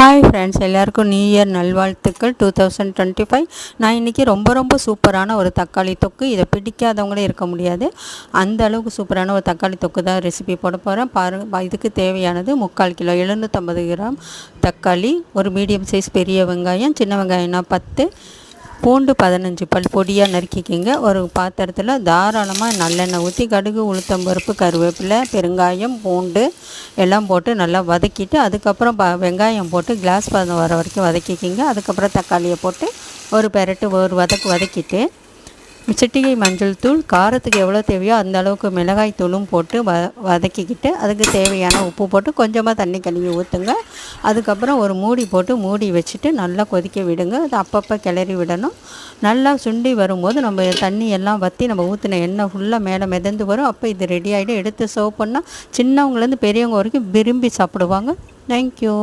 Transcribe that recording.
Hi friends, எல்லாருக்கும் new year நல்வாழ்த்துக்கள் 2025. நான் இன்றைக்கி ரொம்ப சூப்பரான ஒரு தக்காளி தொக்கு, இதை பிடிக்காதவங்களே இருக்க முடியாது, அந்த அளவுக்கு சூப்பரான ஒரு தக்காளி தொக்கு தான் ரெசிபி போட போகிறேன். பாருங்கள், இதுக்கு தேவையானது 3/4 கிலோ 750 கிராம் தக்காளி, ஒரு மீடியம் சைஸ் பெரிய வெங்காயம், சின்ன வெங்காயம்னா 10, பூண்டு 15 பல் பொடியாக நறுக்கிக்கிங்க. ஒரு பாத்திரத்தில் தாராளமாக நல்லெண்ணெய் ஊற்றி கடுகு, உளுத்தம்பருப்பு, கருவேப்பிலை, பெருங்காயம், பூண்டு எல்லாம் போட்டு நல்லா வதக்கிட்டு, அதுக்கப்புறம் வெங்காயம் போட்டு கிளாஸ் பதம் வர வரைக்கும் வதக்கிக்கிங்க. அதுக்கப்புறம் தக்காளியை போட்டு ஒரு வதக்கிட்டு, சிட்டிகை மஞ்சள் தூள், காரத்துக்கு எவ்வளோ தேவையோ அந்த அளவுக்கு மிளகாய் தூளும் போட்டு வதக்கிக்கிட்டு, அதுக்கு தேவையான உப்பு போட்டு கொஞ்சமாக தண்ணி கழுவி ஊற்றுங்க. அதுக்கப்புறம் ஒரு மூடி போட்டு மூடி வச்சுட்டு நல்லா கொதிக்க விடுங்க. அது அப்பப்போ கிளறி விடணும். நல்லா சுண்டி வரும்போது நம்ம தண்ணி எல்லாம் வற்றி நம்ம ஊற்றின எண்ணெய் ஃபுல்லாக மேலே மிதந்து வரும். அப்போ இது ரெடி ஆகிடும். எடுத்து சர்வ் பண்ணால் சின்னவங்கலேருந்து பெரியவங்க வரைக்கும் விரும்பி சாப்பிடுவாங்க. தேங்க்யூ.